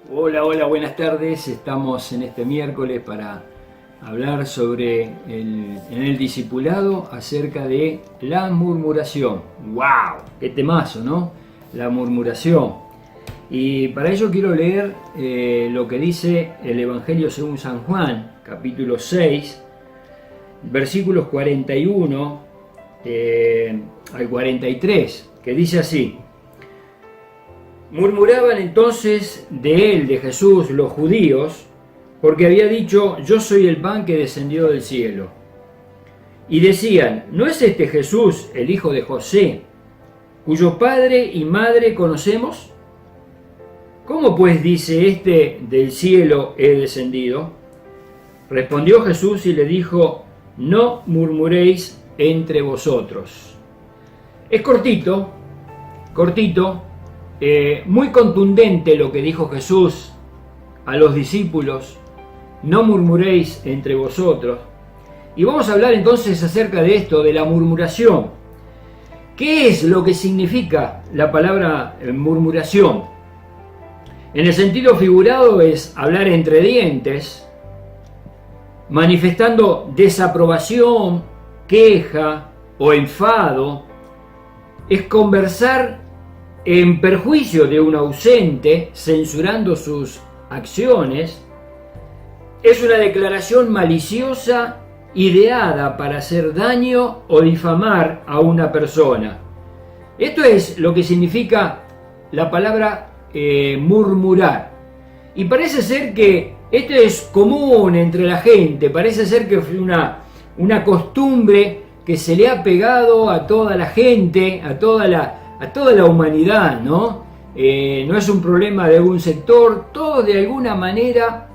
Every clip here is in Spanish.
Hola, hola, buenas tardes. Estamos en este miércoles para hablar sobre en el discipulado acerca de la murmuración. ¡Wow! ¡Qué temazo!, ¿no? La murmuración. Y para ello quiero leer lo que dice el Evangelio según San Juan, capítulo 6, versículos 41 al 43, que dice así: Murmuraban entonces de él, de Jesús, los judíos, porque había dicho: yo soy el pan que descendió del cielo. Y decían: ¿no es este Jesús el hijo de José, cuyo padre y madre conocemos? ¿Cómo pues dice este: del cielo he descendido? Respondió Jesús y le dijo: no murmuréis entre vosotros. Es cortito, muy contundente lo que dijo Jesús a los discípulos: no murmuréis entre vosotros. Y vamos a hablar entonces acerca de esto, de la murmuración. ¿Qué es lo que significa la palabra murmuración? En el sentido figurado es hablar entre dientes, manifestando desaprobación, queja o enfado. Es conversar en perjuicio de un ausente, censurando sus acciones. Es una declaración maliciosa ideada para hacer daño o difamar a una persona. Esto es lo que significa la palabra murmurar. Y parece ser que esto es común entre la gente, parece ser que fue una costumbre que se le ha pegado a toda la gente, a toda la humanidad, ¿no? No es un problema de algún sector. Todos de alguna manera,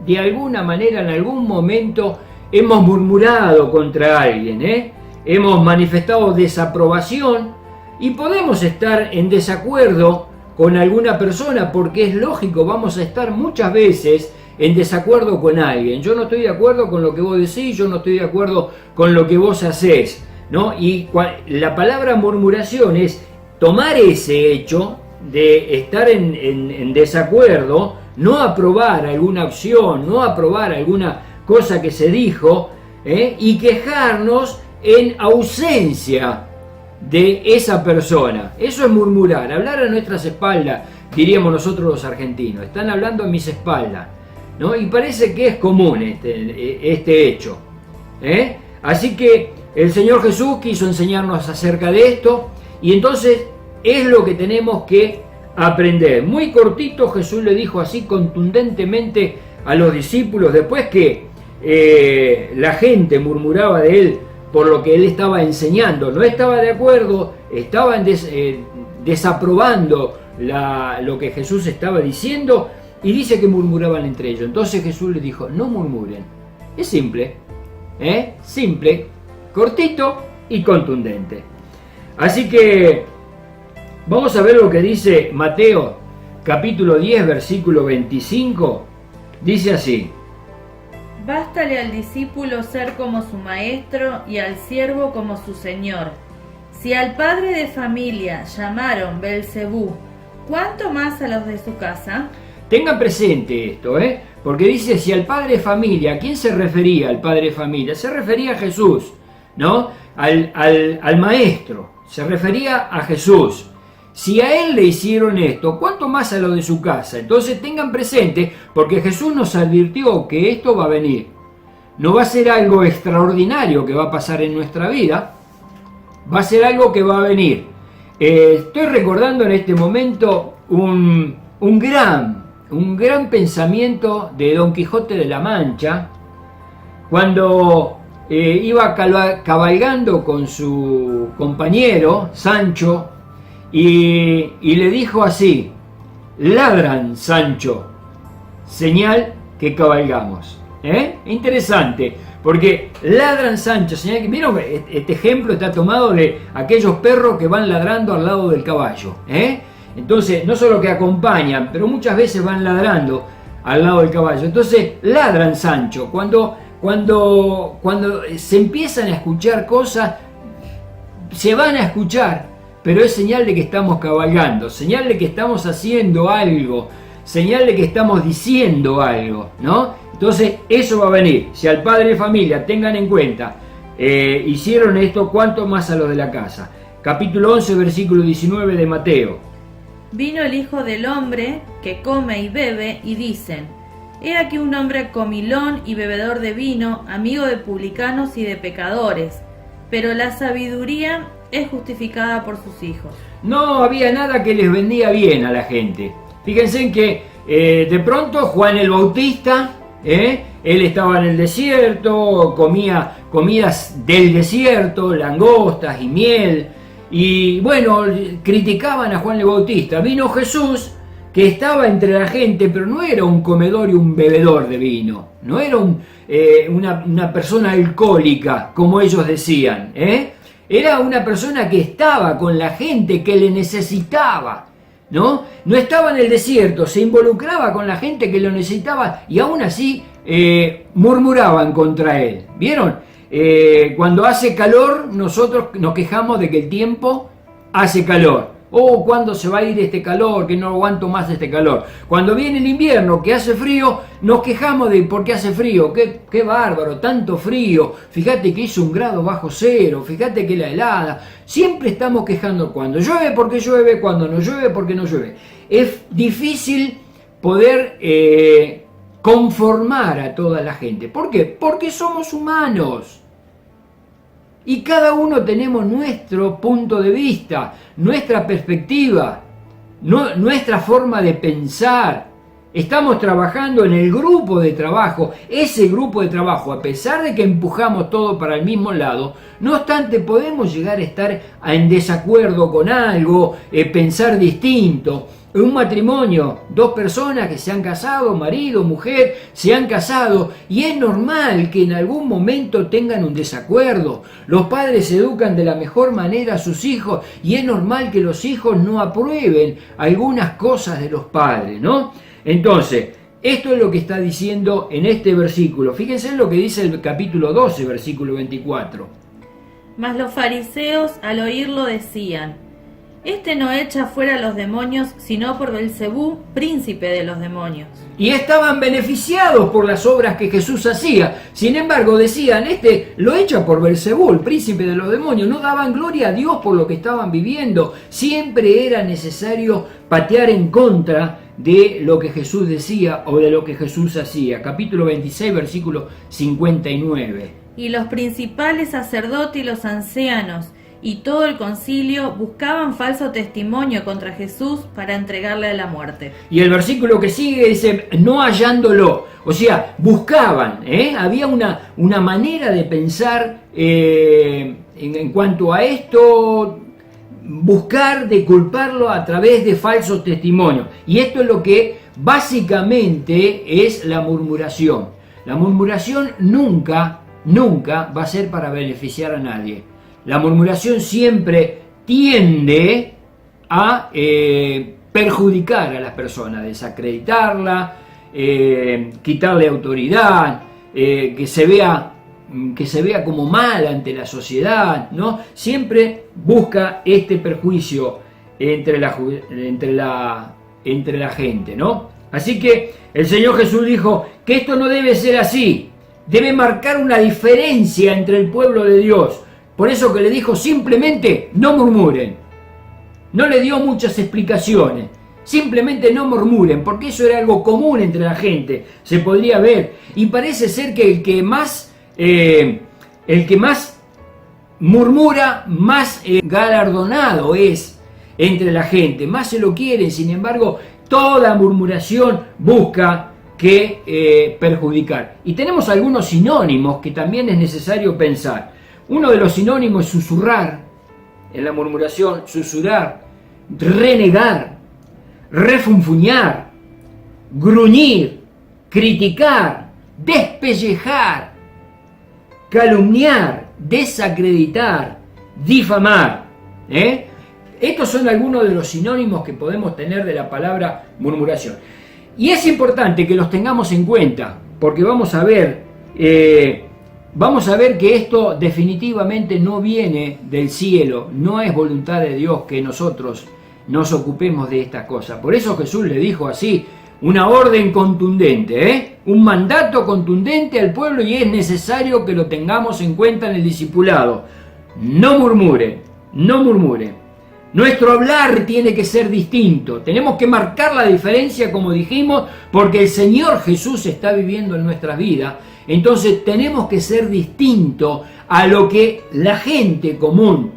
en algún momento hemos murmurado contra alguien, hemos manifestado desaprobación, y podemos estar en desacuerdo con alguna persona, porque es lógico, vamos a estar muchas veces en desacuerdo con alguien. Yo no estoy de acuerdo con lo que vos decís, yo no estoy de acuerdo con lo que vos hacés, ¿no? Y la palabra murmuración es tomar ese hecho de estar en desacuerdo, no aprobar alguna opción, no aprobar alguna cosa que se dijo, y quejarnos en ausencia de esa persona. Eso es murmurar, hablar a nuestras espaldas, diríamos nosotros los argentinos. Están hablando a mis espaldas, ¿no? Y parece que es común este hecho, Así que el Señor Jesús quiso enseñarnos acerca de esto, y entonces es lo que tenemos que aprender. Muy cortito Jesús le dijo así contundentemente a los discípulos, después que la gente murmuraba de él por lo que él estaba enseñando, no estaba de acuerdo, estaban desaprobando lo que Jesús estaba diciendo, y dice que murmuraban entre ellos. Entonces Jesús les dijo: no murmuren. Es simple, simple, cortito y contundente. Así que vamos a ver lo que dice Mateo capítulo 10 versículo 25. Dice así: Bástale al discípulo ser como su maestro y al siervo como su señor. Si al padre de familia llamaron Belcebú, ¿cuánto más a los de su casa? Tengan presente esto, porque dice: si al padre de familia. ¿A quién se refería al padre de familia? Se refería a Jesús, ¿no? Al maestro, se refería a Jesús. Si a él le hicieron esto, ¿cuánto más a lo de su casa? Entonces tengan presente, porque Jesús nos advirtió que esto va a venir. No va a ser algo extraordinario que va a pasar en nuestra vida, va a ser algo que va a venir. Estoy recordando en este momento un gran pensamiento de Don Quijote de la Mancha, cuando iba cabalgando con su compañero Sancho, y le dijo así: ladran, Sancho, señal que cabalgamos. Interesante, porque ladran, Sancho, señal que... ¿Vieron? Este ejemplo está tomado de aquellos perros que van ladrando al lado del caballo, Entonces, no solo que acompañan, pero muchas veces van ladrando al lado del caballo. Entonces, ladran, Sancho. Cuando se empiezan a escuchar cosas, se van a escuchar, pero es señal de que estamos cabalgando, señal de que estamos haciendo algo, señal de que estamos diciendo algo, ¿no? Entonces eso va a venir. Si al padre de familia, tengan en cuenta, hicieron esto, ¿cuánto más a los de la casa? Capítulo 11, versículo 19 de Mateo. Vino el Hijo del Hombre, que come y bebe, y dicen: He aquí un hombre comilón y bebedor de vino, amigo de publicanos y de pecadores, pero la sabiduría es justificada por sus hijos. No había nada que les vendía bien a la gente. Fíjense en que de pronto Juan el Bautista, él estaba en el desierto, comía comidas del desierto, langostas y miel, y bueno, criticaban a Juan el Bautista. Vino Jesús, que estaba entre la gente, pero no era un comedor y un bebedor de vino, no era una persona alcohólica, como ellos decían, Era una persona que estaba con la gente, que le necesitaba, ¿no? No estaba en el desierto, se involucraba con la gente que lo necesitaba y aún así murmuraban contra él. ¿Vieron? Cuando hace calor, nosotros nos quejamos de que el tiempo hace calor. Oh, ¿cuándo se va a ir este calor? Que no aguanto más este calor. Cuando viene el invierno, que hace frío, nos quejamos de por qué hace frío. Qué bárbaro, tanto frío. Fíjate que hizo 1 grado bajo cero. Fíjate que la helada. Siempre estamos quejando cuando llueve porque llueve, cuando no llueve porque no llueve. Es difícil poder conformar a toda la gente. ¿Por qué? Porque somos humanos. Y cada uno tenemos nuestro punto de vista, nuestra perspectiva, nuestra forma de pensar. Estamos trabajando en el grupo de trabajo. Ese grupo de trabajo, a pesar de que empujamos todo para el mismo lado, no obstante podemos llegar a estar en desacuerdo con algo, pensar distinto. En un matrimonio, 2 personas que se han casado, marido, mujer, se han casado, y es normal que en algún momento tengan un desacuerdo. Los padres educan de la mejor manera a sus hijos y es normal que los hijos no aprueben algunas cosas de los padres, ¿no? Entonces, esto es lo que está diciendo en este versículo. Fíjense en lo que dice el capítulo 12, versículo 24. Mas los fariseos al oírlo decían: Este no echa fuera a los demonios, sino por Belcebú, príncipe de los demonios. Y estaban beneficiados por las obras que Jesús hacía. Sin embargo, decían, lo echa por Belcebú, el príncipe de los demonios. No daban gloria a Dios por lo que estaban viviendo. Siempre era necesario patear en contra de lo que Jesús decía o de lo que Jesús hacía. Capítulo 26, versículo 59. Y los principales sacerdotes y los ancianos y todo el concilio buscaban falso testimonio contra Jesús para entregarle a la muerte. Y el versículo que sigue dice, no hallándolo, o sea, buscaban, había una manera de pensar en cuanto a esto, buscar de culparlo a través de falsos testimonios. Y esto es lo que básicamente es la murmuración. La murmuración nunca va a ser para beneficiar a nadie. La murmuración siempre tiende a perjudicar a las personas, desacreditarla, quitarle autoridad, que se vea como mal ante la sociedad, ¿no? Siempre busca este perjuicio entre la gente, ¿no? Así que el Señor Jesús dijo que esto no debe ser así, debe marcar una diferencia entre el pueblo de Dios. Por eso que le dijo simplemente no murmuren. No le dio muchas explicaciones. Simplemente no murmuren, porque eso era algo común entre la gente. Se podría ver. Y parece ser que el que más murmura, más galardonado es entre la gente. Más se lo quieren. Sin embargo, toda murmuración busca que perjudicar. Y tenemos algunos sinónimos que también es necesario pensar. Uno de los sinónimos es susurrar, en la murmuración, susurrar, renegar, refunfuñar, gruñir, criticar, despellejar, calumniar, desacreditar, difamar. Estos son algunos de los sinónimos que podemos tener de la palabra murmuración. Y es importante que los tengamos en cuenta, porque vamos a ver que esto definitivamente no viene del cielo, no es voluntad de Dios que nosotros nos ocupemos de estas cosas. Por eso Jesús le dijo así una orden contundente, un mandato contundente al pueblo, y es necesario que lo tengamos en cuenta en el discipulado. No murmuren, no murmuren. Nuestro hablar tiene que ser distinto. Tenemos que marcar la diferencia, como dijimos, porque el Señor Jesús está viviendo en nuestras vidas. Entonces tenemos que ser distinto a lo que la gente común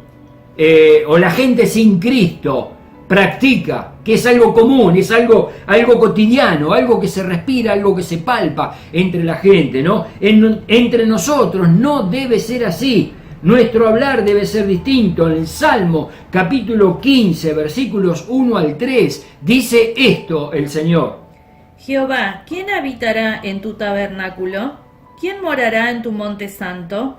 o la gente sin Cristo practica, que es algo común, es algo cotidiano, algo que se respira, algo que se palpa entre la gente, ¿no? Entre nosotros no debe ser así. Nuestro hablar debe ser distinto. En el Salmo capítulo 15, versículos 1 al 3, dice esto el Señor. Jehová, ¿quién habitará en tu tabernáculo? ¿Quién morará en tu monte santo?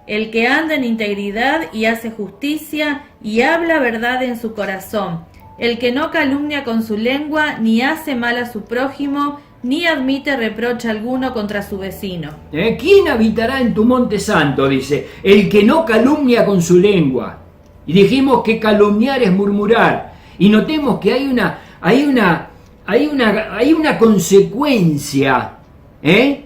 El que anda en integridad y hace justicia y habla verdad en su corazón. El que no calumnia con su lengua, ni hace mal a su prójimo, ni admite reproche alguno contra su vecino. ¿Quién habitará en tu monte santo? Dice, el que no calumnia con su lengua. Y dijimos que calumniar es murmurar. Y notemos que hay una consecuencia,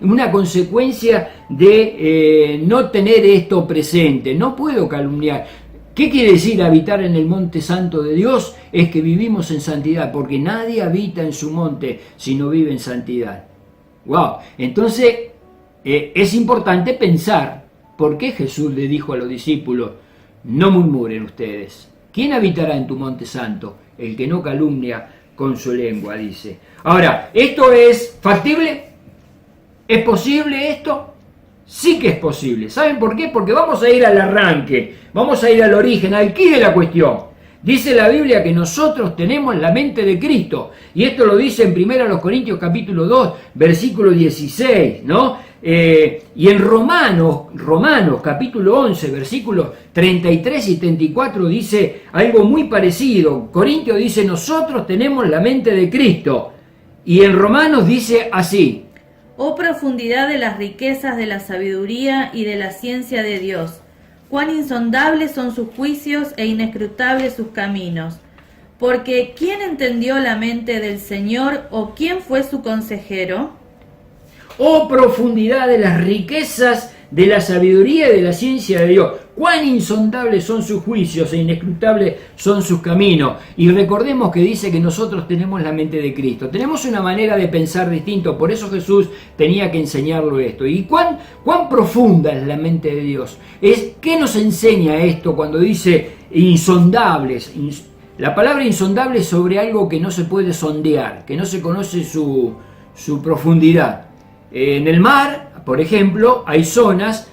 una consecuencia de no tener esto presente. No puedo calumniar. ¿Qué quiere decir habitar en el monte santo de Dios? Es que vivimos en santidad, porque nadie habita en su monte si no vive en santidad. ¡Wow! Entonces, es importante pensar por qué Jesús le dijo a los discípulos, no murmuren ustedes. ¿Quién habitará en tu monte santo? El que no calumnia con su lengua, dice. Ahora, ¿esto es factible? ¿Es posible esto? Sí que es posible. ¿Saben por qué? Porque vamos a ir al arranque, vamos a ir al origen, al quid de la cuestión. Dice la Biblia que nosotros tenemos la mente de Cristo, y esto lo dice en 1 Corintios capítulo 2, versículo 16, ¿no? Y en Romanos capítulo 11, versículos 33 y 34 dice algo muy parecido. Corintios dice, nosotros tenemos la mente de Cristo, y en Romanos dice así. Oh profundidad de las riquezas de la sabiduría y de la ciencia de Dios, cuán insondables son sus juicios e inescrutables sus caminos. Porque ¿quién entendió la mente del Señor o quién fue su consejero? Oh profundidad de las riquezas de la sabiduría y de la ciencia de Dios, cuán insondables son sus juicios e inescrutables son sus caminos. Y recordemos que dice que nosotros tenemos la mente de Cristo, tenemos una manera de pensar distinto, por eso Jesús tenía que enseñarlo esto. ¿Y cuán profunda es la mente de Dios? ¿Qué nos enseña esto cuando dice insondables? La palabra insondable es sobre algo que no se puede sondear, que no se conoce su profundidad. En el mar, por ejemplo, hay zonas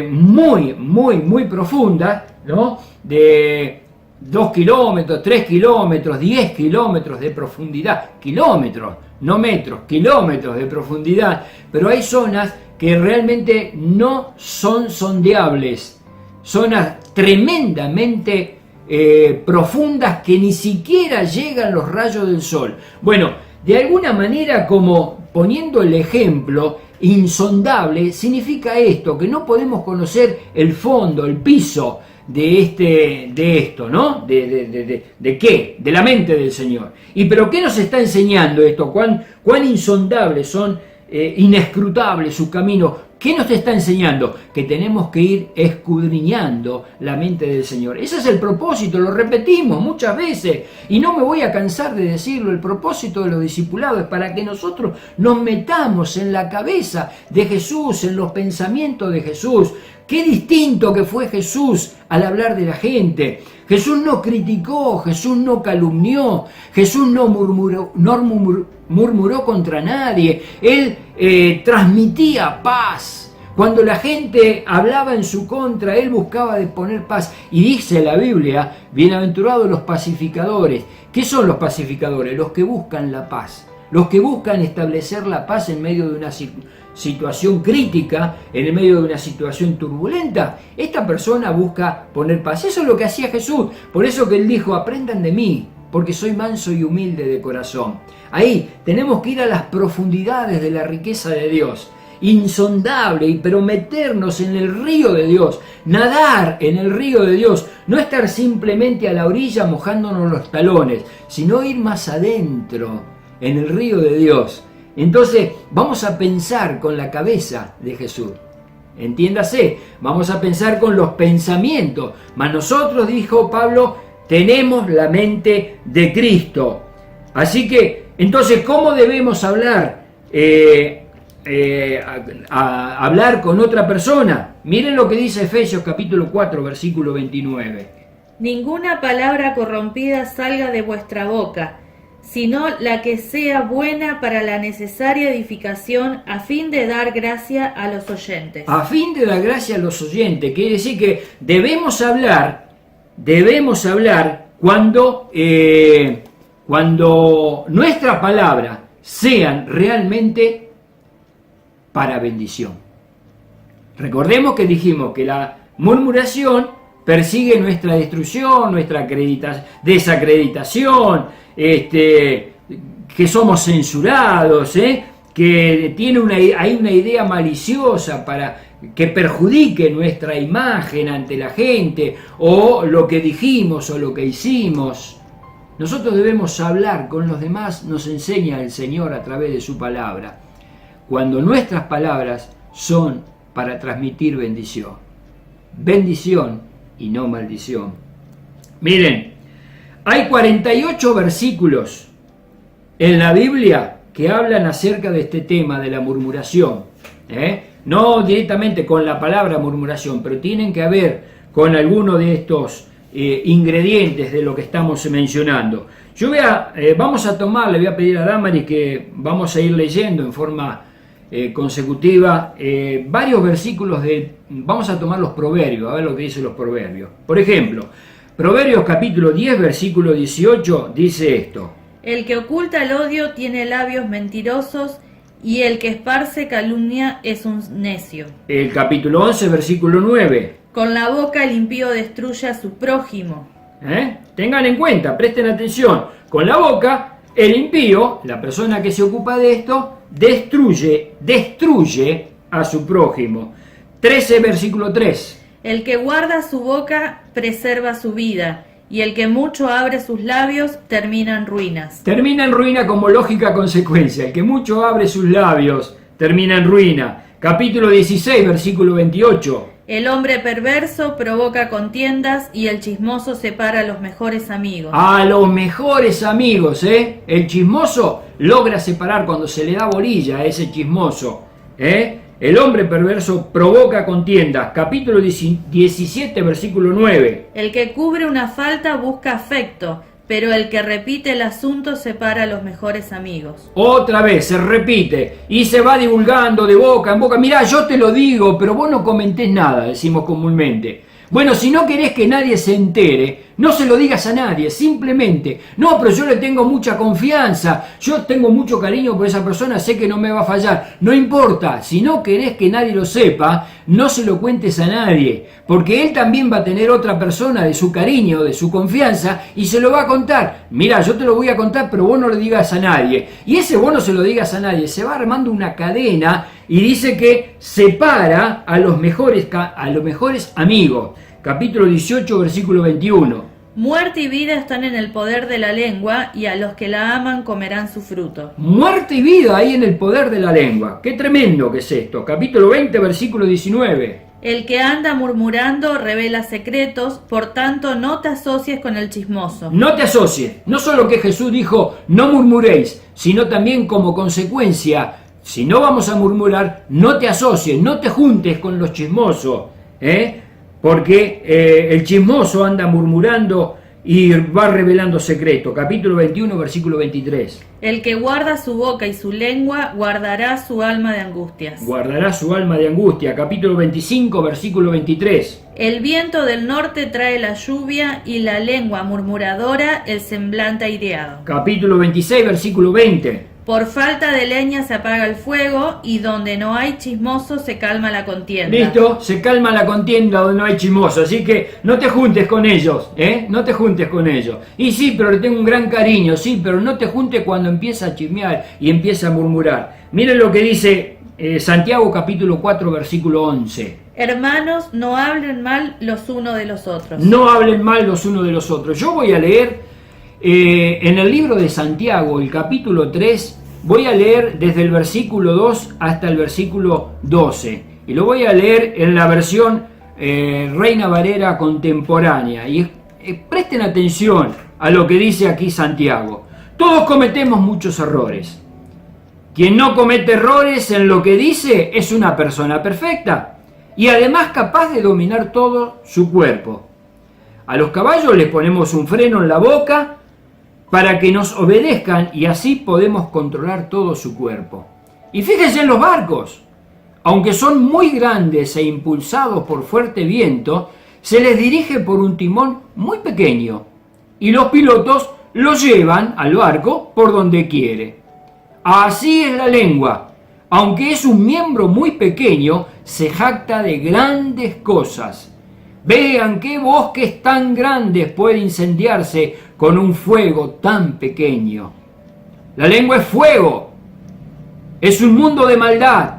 muy profundas, ¿no? De 2 kilómetros, 3 kilómetros, 10 kilómetros de profundidad. Kilómetros, no metros, kilómetros de profundidad. Pero hay zonas que realmente no son sondeables. Zonas tremendamente profundas que ni siquiera llegan los rayos del sol. Bueno, de alguna manera, como poniendo el ejemplo, insondable significa esto, que no podemos conocer el fondo, el piso de esto, ¿no? ¿De qué? De la mente del Señor. ¿Pero qué nos está enseñando esto? ¿Cuán insondables son, inescrutables sus caminos? ¿Qué nos está enseñando? Que tenemos que ir escudriñando la mente del Señor. Ese es el propósito, lo repetimos muchas veces y no me voy a cansar de decirlo. El propósito de los discipulados es para que nosotros nos metamos en la cabeza de Jesús, en los pensamientos de Jesús. Qué distinto que fue Jesús al hablar de la gente. Jesús no criticó, Jesús no calumnió, Jesús no murmuró contra nadie. Él transmitía paz. Cuando la gente hablaba en su contra, él buscaba de poner paz. Y dice la Biblia, bienaventurados los pacificadores. ¿Qué son los pacificadores? Los que buscan la paz. Los que buscan establecer la paz en medio de una situación crítica, en el medio de una situación turbulenta. Esta persona busca poner paz. Eso es lo que hacía Jesús. Por eso que él dijo, aprendan de mí, porque soy manso y humilde de corazón. Ahí tenemos que ir a las profundidades de la riqueza de Dios. Insondable, pero meternos en el río de Dios, nadar en el río de Dios, no estar simplemente a la orilla mojándonos los talones, sino ir más adentro, en el río de Dios. Entonces vamos a pensar con la cabeza de Jesús. Entiéndase, vamos a pensar con los pensamientos. Mas nosotros, dijo Pablo, tenemos la mente de Cristo. Así que, entonces, ¿cómo debemos hablar? Hablar con otra persona. Miren lo que dice Efesios capítulo 4, versículo 29. Ninguna palabra corrompida salga de vuestra boca, sino la que sea buena para la necesaria edificación, a fin de dar gracia a los oyentes. A fin de dar gracia a los oyentes. Quiere decir que debemos hablar cuando nuestras palabras sean realmente para bendición. Recordemos que dijimos que la murmuración persigue nuestra destrucción, nuestra desacreditación, que somos censurados, que hay una idea maliciosa para que perjudique nuestra imagen ante la gente, o lo que dijimos o lo que hicimos. Nosotros debemos hablar con los demás, nos enseña el Señor a través de su palabra, cuando nuestras palabras son para transmitir bendición. Bendición y no maldición. Miren, hay 48 versículos en la Biblia que hablan acerca de este tema de la murmuración. No directamente con la palabra murmuración, pero tienen que ver con alguno de estos ingredientes de lo que estamos mencionando. Yo vamos a tomar, le voy a pedir a Damaris que vamos a ir leyendo en forma consecutiva varios versículos vamos a tomar los proverbios, a ver lo que dicen los proverbios. Por ejemplo, Proverbios capítulo 10, versículo 18 dice esto: El que oculta el odio tiene labios mentirosos, y el que esparce calumnia es un necio. El capítulo 11, versículo 9. Con la boca el impío destruye a su prójimo. Tengan en cuenta, presten atención. Con la boca, el impío, la persona que se ocupa de esto, destruye a su prójimo. 13, versículo 3. El que guarda su boca preserva su vida, y el que mucho abre sus labios termina en ruinas. Termina en ruina como lógica consecuencia. El que mucho abre sus labios termina en ruina. Capítulo 16, versículo 28. El hombre perverso provoca contiendas, y el chismoso separa a los mejores amigos. A los mejores amigos, El chismoso logra separar cuando se le da bolilla a ese chismoso, El hombre perverso provoca contiendas. Capítulo 17, versículo 9. El que cubre una falta busca afecto, pero el que repite el asunto separa a los mejores amigos. Otra vez se repite y se va divulgando de boca en boca. Mirá, yo te lo digo, pero vos no comentés nada, decimos comúnmente. Bueno, si no querés que nadie se entere, no se lo digas a nadie, simplemente. No, pero yo le tengo mucha confianza, yo tengo mucho cariño por esa persona, sé que no me va a fallar. No importa, si no querés que nadie lo sepa, no se lo cuentes a nadie, porque él también va a tener otra persona de su cariño, de su confianza, y se lo va a contar. Mira, yo te lo voy a contar, pero vos no le digas a nadie. Y ese vos no se lo digas a nadie, se va armando una cadena y dice que separa a los mejores amigos. Capítulo 18, versículo 21. Muerte y vida están en el poder de la lengua, y a los que la aman comerán su fruto. Muerte y vida hay en el poder de la lengua. Qué tremendo que es esto. Capítulo 20, versículo 19. El que anda murmurando revela secretos, por tanto no te asocies con el chismoso. No te asocies. No solo que Jesús dijo, no murmuréis, sino también como consecuencia, si no vamos a murmurar, no te asocies, no te juntes con los chismosos, porque el chismoso anda murmurando y va revelando secretos. Capítulo 21, versículo 23. El que guarda su boca y su lengua guardará su alma de angustias. Guardará su alma de angustia. Capítulo 25, versículo 23. El viento del norte trae la lluvia, y la lengua murmuradora el semblante aireado. Capítulo 26, versículo 20. Por falta de leña se apaga el fuego, y donde no hay chismoso se calma la contienda. Listo, se calma la contienda donde no hay chismoso, así que no te juntes con ellos, no te juntes con ellos. Y sí, pero le tengo un gran cariño, sí, pero no te juntes cuando empieza a chismear y empieza a murmurar. Miren lo que dice Santiago capítulo 4, versículo 11. Hermanos, no hablen mal los unos de los otros. No hablen mal los unos de los otros. Yo voy a leer en el libro de Santiago, el capítulo 3, voy a leer desde el versículo 2 hasta el versículo 12. Y lo voy a leer en la versión Reina Valera contemporánea. Y presten atención a lo que dice aquí Santiago. Todos cometemos muchos errores. Quien no comete errores en lo que dice es una persona perfecta y además capaz de dominar todo su cuerpo. A los caballos les ponemos un freno en la boca para que nos obedezcan y así podemos controlar todo su cuerpo. Y fíjense en los barcos. Aunque son muy grandes e impulsados por fuerte viento, se les dirige por un timón muy pequeño y los pilotos lo llevan al barco por donde quiere. Así es la lengua. Aunque es un miembro muy pequeño, se jacta de grandes cosas. Vean qué bosques tan grandes puede incendiarse con un fuego tan pequeño. La lengua es fuego. Es un mundo de maldad.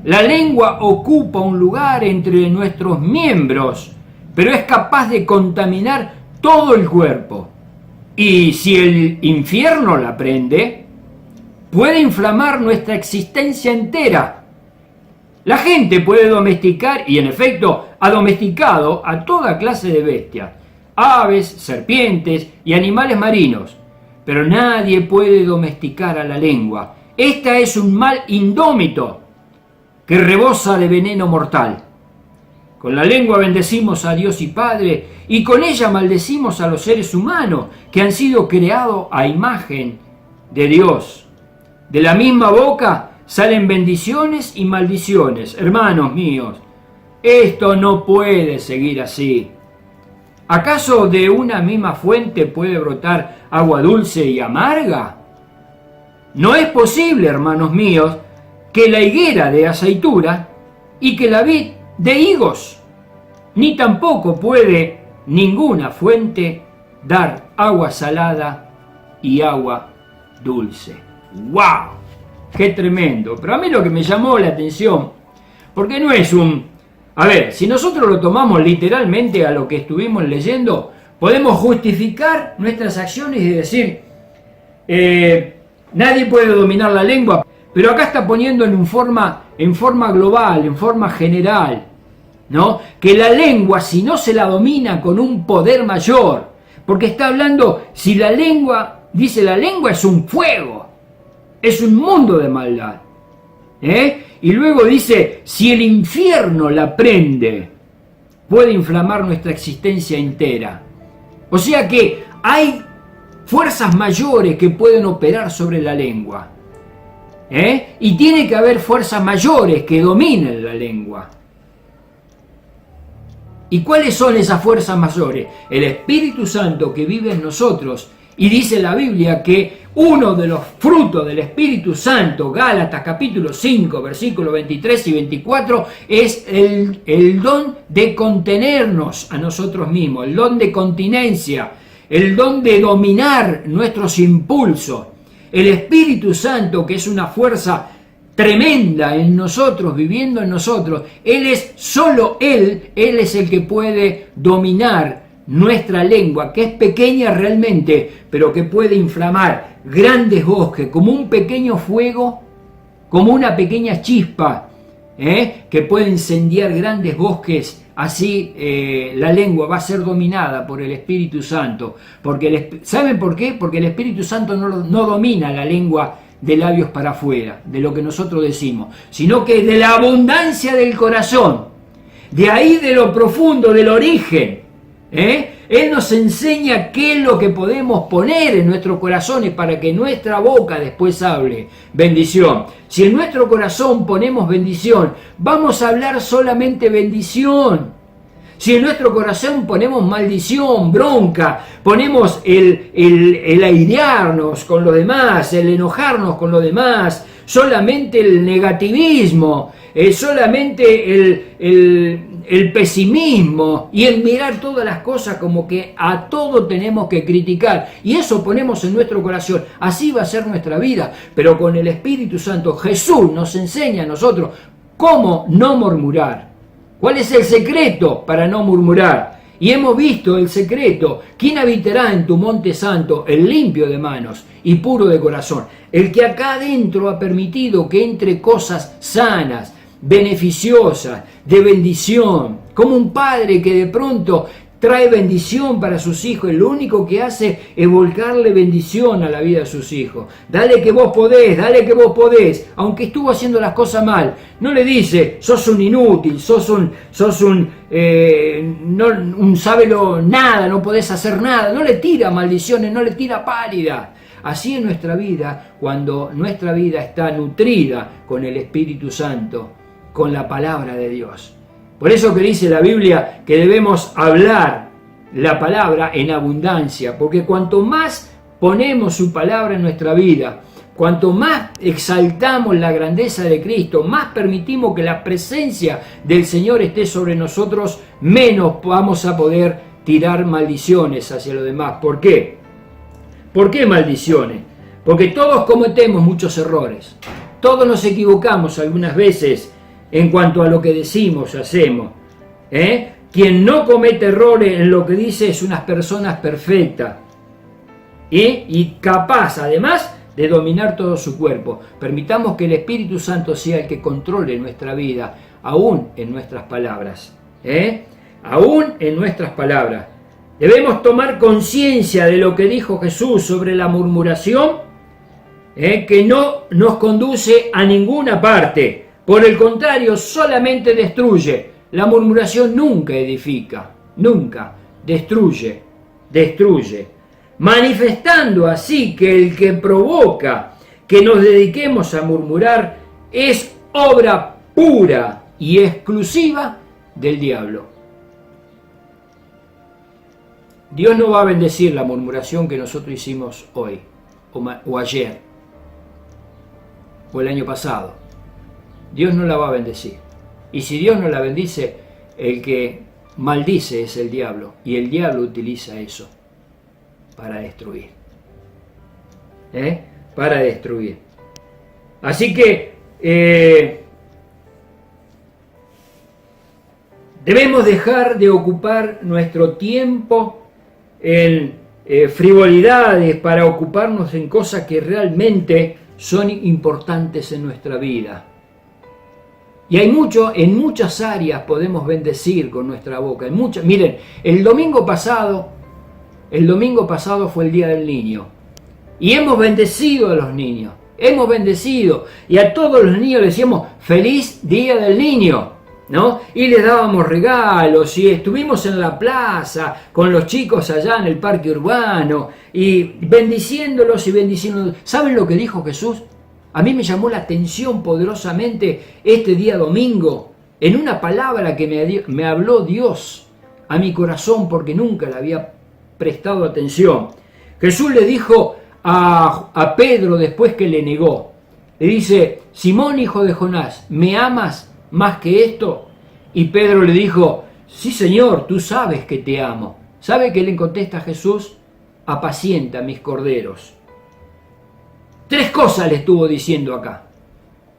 La lengua ocupa un lugar entre nuestros miembros, pero es capaz de contaminar todo el cuerpo. Y si el infierno la prende, puede inflamar nuestra existencia entera. La gente puede domesticar, y en efecto ha domesticado a toda clase de bestias, aves, serpientes y animales marinos, pero nadie puede domesticar a la lengua. Esta es un mal indómito que rebosa de veneno mortal. Con la lengua bendecimos a Dios y Padre, y con ella maldecimos a los seres humanos que han sido creados a imagen de Dios. De la misma boca salen bendiciones y maldiciones. Hermanos míos, esto no puede seguir así. ¿Acaso de una misma fuente puede brotar agua dulce y amarga? No es posible, hermanos míos, que la higuera dé aceituna y que la vid dé higos, ni tampoco puede ninguna fuente dar agua salada y agua dulce. ¡Wow! ¡Qué tremendo! Pero a mí lo que me llamó la atención, porque no es a ver, si nosotros lo tomamos literalmente a lo que estuvimos leyendo, podemos justificar nuestras acciones y decir, nadie puede dominar la lengua, pero acá está poniendo en forma global, en forma general, ¿no? Que la lengua, si no se la domina con un poder mayor, porque está hablando, si la lengua, dice la lengua es un fuego, es un mundo de maldad, y luego dice, si el infierno la prende, puede inflamar nuestra existencia entera. O sea que hay fuerzas mayores que pueden operar sobre la lengua. Y tiene que haber fuerzas mayores que dominen la lengua. ¿Y cuáles son esas fuerzas mayores? El Espíritu Santo que vive en nosotros. Y dice la Biblia que uno de los frutos del Espíritu Santo, Gálatas capítulo 5, versículos 23 y 24, es el don de contenernos a nosotros mismos, el don de continencia, el don de dominar nuestros impulsos. El Espíritu Santo, que es una fuerza tremenda en nosotros, viviendo en nosotros, Él es el que puede dominar nuestra lengua, que es pequeña realmente, pero que puede inflamar grandes bosques, como un pequeño fuego, como una pequeña chispa, que puede incendiar grandes bosques. Así la lengua va a ser dominada por el Espíritu Santo. ¿Saben por qué? Porque el Espíritu Santo no domina la lengua de labios para afuera, de lo que nosotros decimos, sino que de la abundancia del corazón, de ahí de lo profundo, del origen. Él nos enseña qué es lo que podemos poner en nuestros corazones para que nuestra boca después hable bendición. Si en nuestro corazón ponemos bendición, vamos a hablar solamente bendición. Si en nuestro corazón ponemos maldición, bronca, ponemos el airearnos con los demás, el enojarnos con los demás, solamente el negativismo, solamente el pesimismo y el mirar todas las cosas como que a todo tenemos que criticar, y eso ponemos en nuestro corazón, así va a ser nuestra vida. Pero con el Espíritu Santo, Jesús nos enseña a nosotros cómo no murmurar. ¿Cuál es el secreto para no murmurar? Y hemos visto el secreto. ¿Quién habitará en tu monte santo? El limpio de manos y puro de corazón. El que acá adentro ha permitido que entre cosas sanas, beneficiosas, de bendición. Como un padre que de pronto trae bendición para sus hijos. Lo único que hace es volcarle bendición a la vida de sus hijos. Dale que vos podés, dale que vos podés. Aunque estuvo haciendo las cosas mal. No le dice, sos un inútil, sos un sábelo nada, no podés hacer nada. No le tira maldiciones, no le tira pálida. Así es nuestra vida, cuando nuestra vida está nutrida con el Espíritu Santo, con la palabra de Dios. Por eso que dice la Biblia que debemos hablar la palabra en abundancia, porque cuanto más ponemos su palabra en nuestra vida, cuanto más exaltamos la grandeza de Cristo, más permitimos que la presencia del Señor esté sobre nosotros, menos vamos a poder tirar maldiciones hacia los demás. ¿Por qué? ¿Por qué maldiciones? Porque todos cometemos muchos errores, todos nos equivocamos algunas veces en cuanto a lo que decimos, hacemos. Quien no comete errores en lo que dice es una persona perfecta y capaz además de dominar todo su cuerpo. Permitamos que el Espíritu Santo sea el que controle nuestra vida, aún en nuestras palabras. Aún en nuestras palabras. Debemos tomar conciencia de lo que dijo Jesús sobre la murmuración, que no nos conduce a ninguna parte. Por el contrario, solamente destruye. La murmuración nunca edifica, nunca destruye. Manifestando así que el que provoca que nos dediquemos a murmurar es obra pura y exclusiva del diablo. Dios no va a bendecir la murmuración que nosotros hicimos hoy, o ayer, o el año pasado. Dios no la va a bendecir. Y si Dios no la bendice, el que maldice es el diablo. Y el diablo utiliza eso para destruir. Para destruir. Así que debemos dejar de ocupar nuestro tiempo en frivolidades para ocuparnos en cosas que realmente son importantes en nuestra vida. Y en muchas áreas podemos bendecir con nuestra boca. Miren, el domingo pasado fue el Día del Niño. Y hemos bendecido a los niños. Hemos bendecido. Y a todos los niños les decíamos, ¡Feliz Día del Niño! ¿No? Y les dábamos regalos. Y estuvimos en la plaza con los chicos allá en el parque urbano. Y bendiciéndolos y bendiciéndolos. ¿Saben lo que dijo Jesús? A mí me llamó la atención poderosamente este día domingo, en una palabra que me habló Dios a mi corazón porque nunca le había prestado atención. Jesús le dijo a Pedro después que le negó, le dice, Simón, hijo de Jonás, ¿me amas más que esto? Y Pedro le dijo, sí, Señor, tú sabes que te amo. ¿Sabe qué le contesta Jesús? Apacienta mis corderos. 3 cosas le estuvo diciendo acá.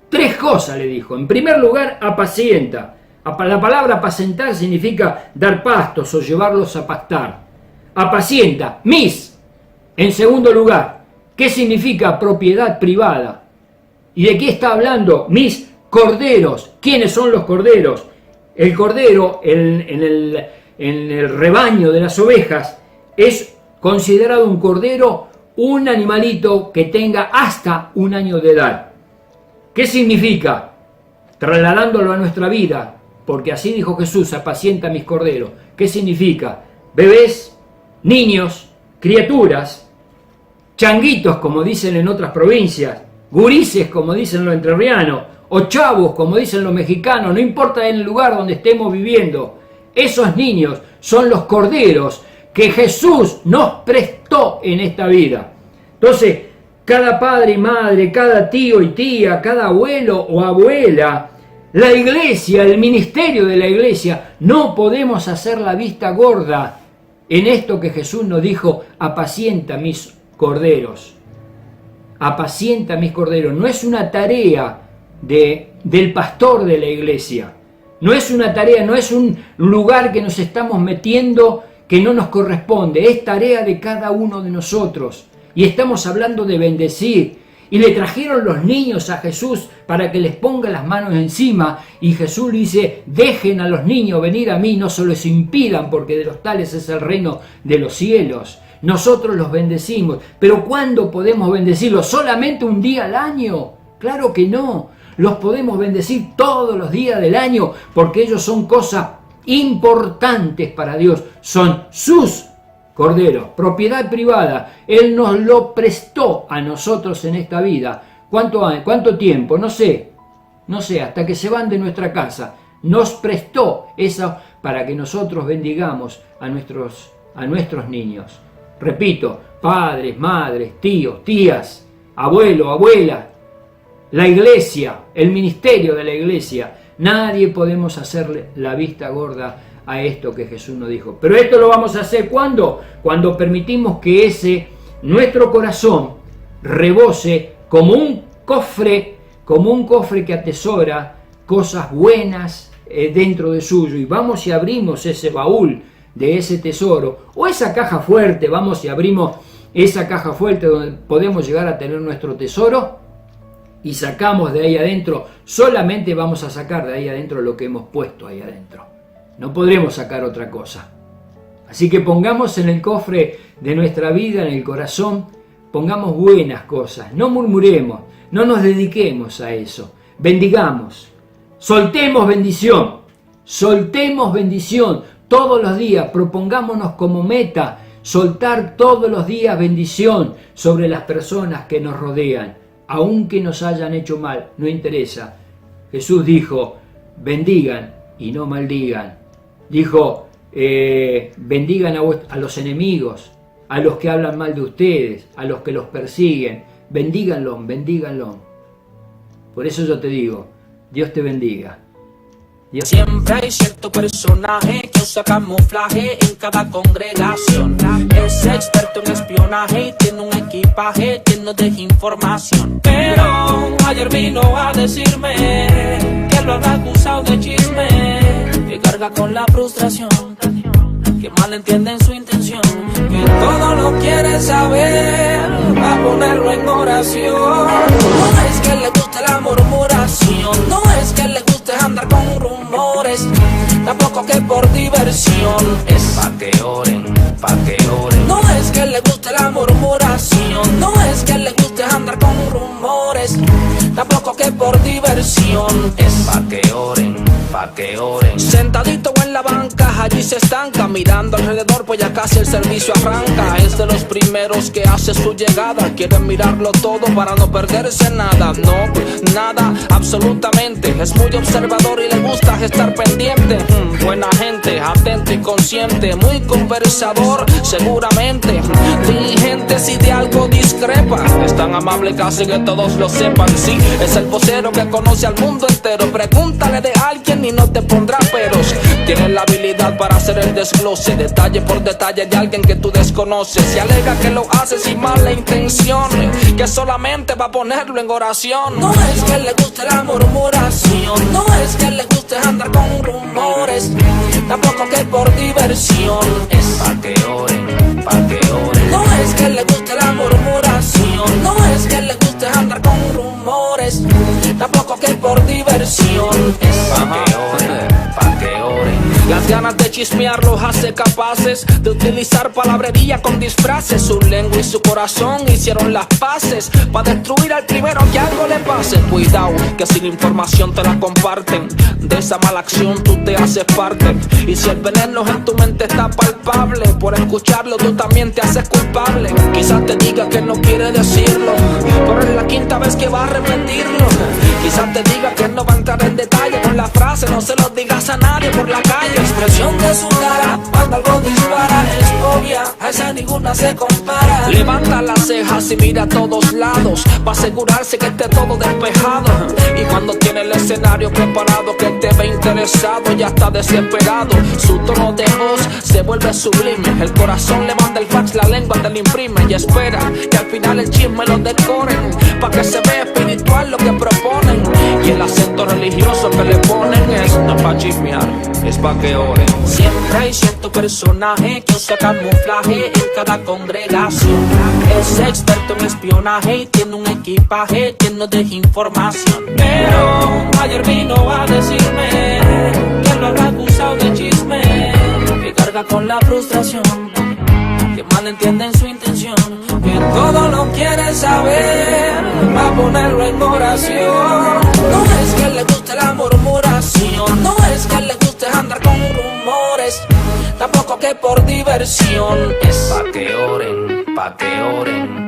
3 cosas le dijo. En primer lugar, apacienta. La palabra apacentar significa dar pastos o llevarlos a pastar. Apacienta, mis. En segundo lugar, ¿qué significa propiedad privada? ¿Y de qué está hablando? Mis corderos. ¿Quiénes son los corderos? El cordero en el rebaño de las ovejas es considerado un cordero, un animalito que tenga hasta 1 año de edad. ¿Qué significa? Trasladándolo a nuestra vida, porque así dijo Jesús, apacienta mis corderos. ¿Qué significa? Bebés, niños, criaturas, changuitos, como dicen en otras provincias, gurises, como dicen los entrerrianos, o chavos, como dicen los mexicanos, no importa en el lugar donde estemos viviendo. Esos niños son los corderos que Jesús nos prestó en esta vida. Entonces, cada padre y madre, cada tío y tía, cada abuelo o abuela, la iglesia, el ministerio de la iglesia, no podemos hacer la vista gorda en esto que Jesús nos dijo, apacienta mis corderos. Apacienta mis corderos. No es una tarea del pastor de la iglesia, No es una tarea, no es un lugar que nos estamos metiendo que no nos corresponde. Es tarea de cada uno de nosotros. Y estamos hablando de bendecir. Y le trajeron los niños a Jesús para que les ponga las manos encima. Y Jesús le dice, dejen a los niños venir a mí, no se los impidan, porque de los tales es el reino de los cielos. Nosotros los bendecimos. Pero ¿cuándo podemos bendecirlos? ¿Solamente un día al año? Claro que no. Los podemos bendecir todos los días del año, porque ellos son cosas importantes para Dios. Son sus corderos, propiedad privada. Él nos lo prestó a nosotros en esta vida. ¿Cuánto tiempo? No sé, hasta que se van de nuestra casa. Nos prestó eso para que nosotros bendigamos a nuestros niños. Repito, padres, madres, tíos, tías, abuelo, abuela, la iglesia, el ministerio de la iglesia. Nadie podemos hacerle la vista gorda a esto que Jesús nos dijo. Pero esto lo vamos a hacer ¿cuándo? Cuando permitimos que nuestro corazón rebose como un cofre que atesora cosas buenas dentro de suyo. Y vamos y abrimos ese baúl de ese tesoro, o esa caja fuerte, vamos y abrimos esa caja fuerte donde podemos llegar a tener nuestro tesoro, y sacamos de ahí adentro, solamente vamos a sacar de ahí adentro lo que hemos puesto ahí adentro. No podremos sacar otra cosa. Así que pongamos en el cofre de nuestra vida, en el corazón, pongamos buenas cosas, no murmuremos, no nos dediquemos a eso, bendigamos, soltemos bendición todos los días, propongámonos como meta soltar todos los días bendición sobre las personas que nos rodean, aunque nos hayan hecho mal, no interesa. Jesús dijo, bendigan y no maldigan. Dijo, bendigan a los enemigos, a los que hablan mal de ustedes, a los que los persiguen. Bendíganlo. Por eso yo te digo, Dios te bendiga. Siempre hay cierto personaje que usa camuflaje en cada congregación. Es experto en espionaje y tiene un equipaje lleno de información. Pero ayer vino a decirme que lo han acusado de chisme, que carga con la frustración, que malentienden su intención, que todo lo quiere saber, a ponerlo en oración. No es que le guste la murmuración, no es que le guste andar con rumores, tampoco que por diversión, es pa' que oren, No es que le guste la murmuración, no es que le guste andar con rumores, tampoco que por diversión, es pa' que oren. Sentadito en la banca, allí se estanca, mirando alrededor, pues ya casi el servicio arranca. Es de los primeros que hace su llegada, quiere mirarlo todo para no perderse nada. No, nada, absolutamente. Es muy observador y le gusta estar pendiente. Buena gente, atento y consciente, muy conversador, seguramente. Diligente si de algo discrepa, es tan amable casi que todos lo sepan. Sí, es el vocero que conoce al mundo entero. Pregúntale de alguien y no te pondrá peros. Tiene la habilidad para hacer el desglose, detalle por detalle de alguien que tú desconoces. Se alega que lo hace sin mala intención, que solamente va a ponerlo en oración. No es que le guste la murmuración, no es que le guste andar con rumores, tampoco que por diversión, es pa' que oren. No es que le guste la murmuración, no es que le guste andar con rumores, tampoco que por diversión, es pa' que oren. Las ganas de chismear los hace capaces de utilizar palabrería con disfraces. Su lengua y su corazón hicieron las paces para destruir al primero que algo le pase. Cuidado, que si la información te la comparten, de esa mala acción tú te haces parte. Y si el veneno en tu mente está palpable, por escucharlo tú también te haces culpable. Quizás te diga que no quiere decirlo, pero es la quinta vez que va a repetirlo. Quizás te diga que no va a entrar en detalle con la frase, no se lo digas a nadie por la calle. La expresión de su cara cuando algo dispara es obvia, a esa ninguna se compara. Levanta las cejas y mira a todos lados para asegurarse que esté todo despejado. Y cuando tiene el escenario preparado, que te ve interesado, ya está desesperado. Su tono de voz se vuelve sublime, el corazón le manda el fax, la lengua te lo imprime y espera que al final el chisme lo decoren, pa' que se vea espiritual lo que proponen. Y el acento religioso que le ponen es no es pa' chismear, es pa' que oren. Siempre hay cierto personaje que usa camuflaje en cada congregación. Es experto en espionaje y tiene un equipaje lleno de información. Pero ayer vino a decirme que lo habrá acusado de chisme, que carga con la frustración, que malentienden su intención, que todo lo quiere saber, va a ponerlo en oración. No es que le guste la murmuración, no es que le guste andar con rumores, tampoco que por diversión. Es pa' que oren, pa' que oren.